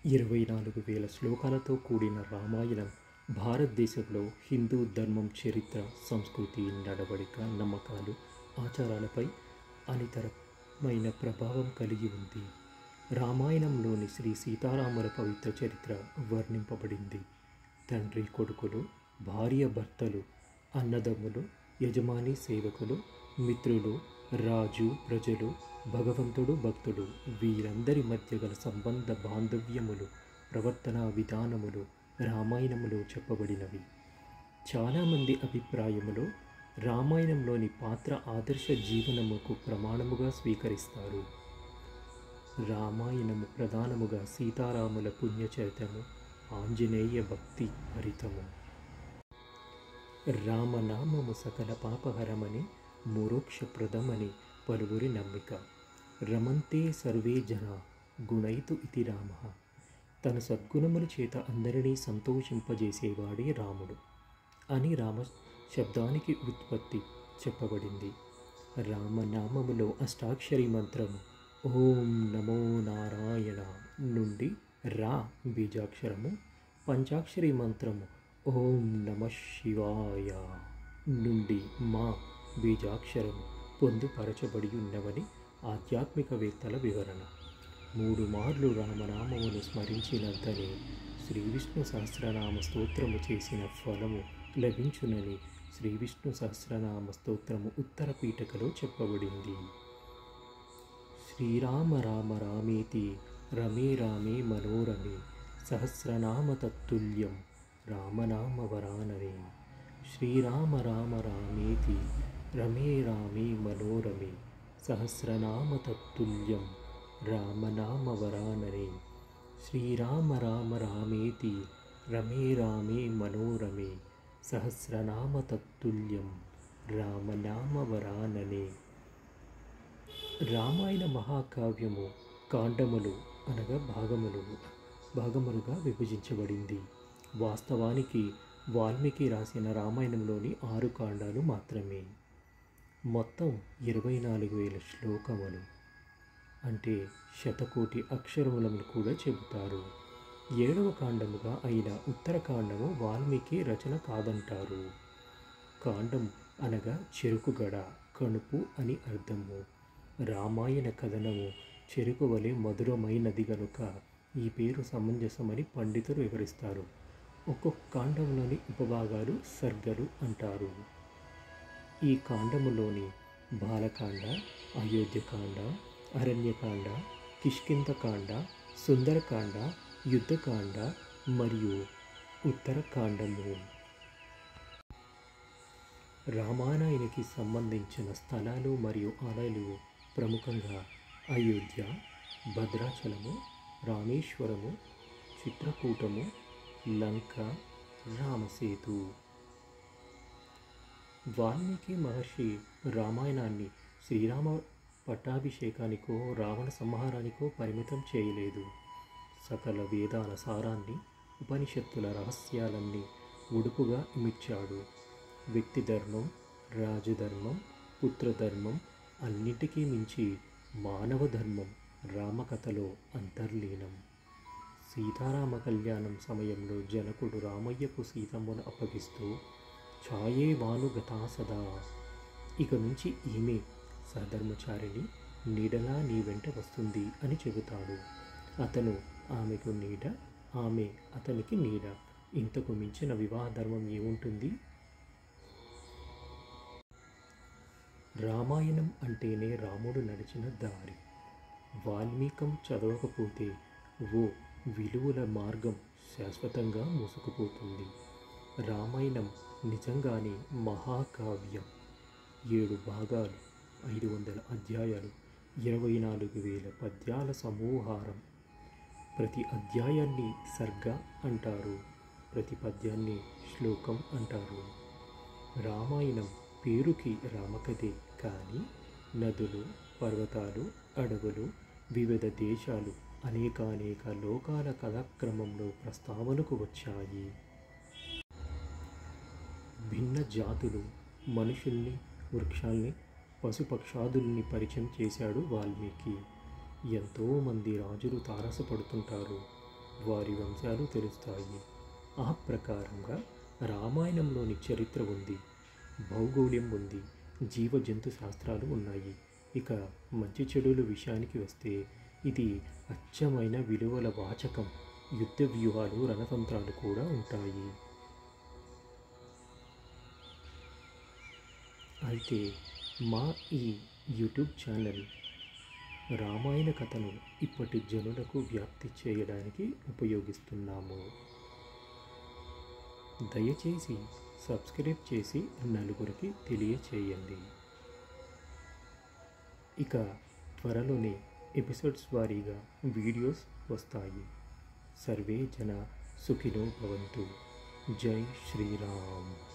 24,000 శ్లోకాలతో కూడిన రామాయణం భారతదేశంలో హిందూ ధర్మం, చరిత్ర, సంస్కృతి, నడవడిక, నమ్మకాలు, ఆచారాలపై అనితరమైన ప్రభావం కలిగి ఉంది. రామాయణంలోని శ్రీ సీతారాముల పవిత్ర చరిత్ర వర్ణింపబడింది. తండ్రి కొడుకులు, భార్య భర్తలు, అన్నదమ్ములు, యజమాని సేవకులు, మిత్రులు, రాజు ప్రజలు, భగవంతుడు భక్తుడు, వీరందరి మధ్య గల సంబంధ బాంధవ్యములు, ప్రవర్తనా విధానములు రామాయణంలో చెప్పబడినవి. చాలామంది అభిప్రాయములో రామాయణంలోని పాత్ర ఆదర్శ జీవనముకు ప్రమాణముగా స్వీకరిస్తారు. రామాయణము ప్రధానముగా సీతారాముల పుణ్యచరితము, ఆంజనేయ భక్తి భరితము. రామనామము సకల పాపహరమని, మోక్షప్రదమని పలువురి నమ్మిక. రమంతే సర్వే జనా గుణైతు ఇతి రామ. తన సద్గుణముల చేత అందరినీ సంతోషింపజేసేవాడే రాముడు అని రామ శబ్దానికి ఉత్పత్తి చెప్పబడింది. రామనామములో అష్టాక్షరి మంత్రము ఓం నమో నారాయణ నుండి రా బీజాక్షరము, పంచాక్షరి మంత్రము ఓం నమ శివాయ నుండి మా బీజాక్షరము పొందుపరచబడి ఉన్నవని ఆధ్యాత్మికవేత్తల వివరణ. 3 మార్లు రామనామమును స్మరించినంతనే శ్రీ విష్ణు సహస్రనామ స్తోత్రము చేసిన ఫలము లభించునని శ్రీ విష్ణు సహస్రనామ స్తోత్రము ఉత్తర పీఠకలో చెప్పబడింది. శ్రీరామ రామ రామేతి రమే రామే మనోరమే సహస్రనామ తత్తుల్యం రామనామ వరాననే. శ్రీరామ రామ రామేతి రమే రామే మనోరమే సహస్రనామ తత్తుల్యం రామనామ వరాననే. శ్రీరామ రామ రామేతి రమే రామే మనోరమే సహస్రనామ తత్తుల్యం రామనామ వరాననే. రామాయణ మహాకావ్యము కాండములు అనగా భాగములుగా విభజించబడింది. వాస్తవానికి వాల్మీకి రాసిన రామాయణంలోని 6 కాండాలు మాత్రమే. మొత్తం 24,000 శ్లోకములు అంటే శతకోటి అక్షరములను కూడా చెబుతారు. 7వ కాండముగా అయిన ఉత్తరకాండము వాల్మీకి రచన కాదంటారు. కాండం అనగా చెరుకుగడ, కణుపు అని అర్థము. రామాయణ కథనము చెరుకు వలె మధురమైనది గనుక ఈ పేరు సమంజసమని పండితులు వివరిస్తారు. ఒక్కొక్క కాండంలోని ఉపభాగాలు సర్గలు అంటారు. ఈ కాండములోని బాలకాండ, అయోధ్యకాండ, అరణ్యకాండ, కిష్కింధకాండ, సుందరకాండ, యుద్ధకాండ మరియు ఉత్తరకాండము. రామాయణానికి సంబంధించిన స్థలాలు మరియు ఆలయాలు ప్రముఖంగా అయోధ్య, భద్రాచలము, రామేశ్వరము, చిత్రకూటము, లంక, రామసేతు. వాల్మీకి మహర్షి రామాయణాన్ని శ్రీరామ పట్టాభిషేకానికో రావణ సంహారానికో పరిమితం చేయలేదు. సకల వేదాల సారాన్ని, ఉపనిషత్తుల రహస్యాలన్నీ ఉడుపుగా ఇమిడ్చాడు. వ్యక్తి ధర్మం, రాజధర్మం, పుత్రధర్మం అన్నిటికీ మించి మానవ ధర్మం రామకథలో అంతర్లీనం. సీతారామ కళ్యాణం సమయంలో జనకుడు రామయ్యకు సీతమ్మను అప్పగిస్తూ ఛాయే భానుగతా సదా, ఇక నుంచి ఈమె సహధర్మచారిణి, నీడలా నీ వెంట వస్తుంది అని చెబుతాడు. అతను ఆమెకు నీడ, ఆమె అతనికి నీడ. ఇంతకు మించిన వివాహ ధర్మం ఏముంటుంది? రామాయణం అంటేనే రాముడు నడిచిన దారి. వాల్మీకం చదవకపోతే ఓ విలువల మార్గం శాశ్వతంగా మూసుకుపోతుంది. రామాయణం నిజంగానే మహాకావ్యం. 7 భాగాలు, 500 అధ్యాయాలు, 24,000 పద్యాల సమూహారం. ప్రతి అధ్యాయాన్ని సర్గ అంటారు, ప్రతి పద్యాన్ని శ్లోకం అంటారు. రామాయణం పేరుకి రామకథే కానీ నదులు, పర్వతాలు, అడవులు, వివిధ దేశాలు, అనేకానేక లోకాల కథాక్రమంలో ప్రస్తావనకు వచ్చాయి. భిన్న జాతులు, మనుషుల్ని, వృక్షాల్ని, పశుపక్షాదుల్ని పరిచయం చేశాడు వాల్మీకి. ఎంతోమంది రాజులు తారసపడుతుంటారు. వారి వంశాలు తెలుస్తాయి. ఆ ప్రకారంగా రామాయణంలోని చరిత్ర ఉంది, భౌగోళ్యం ఉంది, జీవ జంతు శాస్త్రాలు ఉన్నాయి. ఇక మంచి చెడుల విషయానికి వస్తే ఇది అచ్చమైన విలువల వాచకం. యుద్ధ వ్యూహాలు, రణతంత్రాలు కూడా ఉంటాయి. అయితే మా ఈ యూట్యూబ్ ఛానల్ రామాయణ కథను ఇప్పటి జనులకు వ్యాప్తి చేయడానికి ఉపయోగిస్తున్నాము. దయచేసి సబ్స్క్రైబ్ చేసి నలుగురికి తెలియచేయండి. ఇక త్వరలోనే ఎపిసోడ్స్ వారీగా వీడియోస్ వస్తాయి. సర్వే జన సుఖినో భవంతు. జై శ్రీరామ్.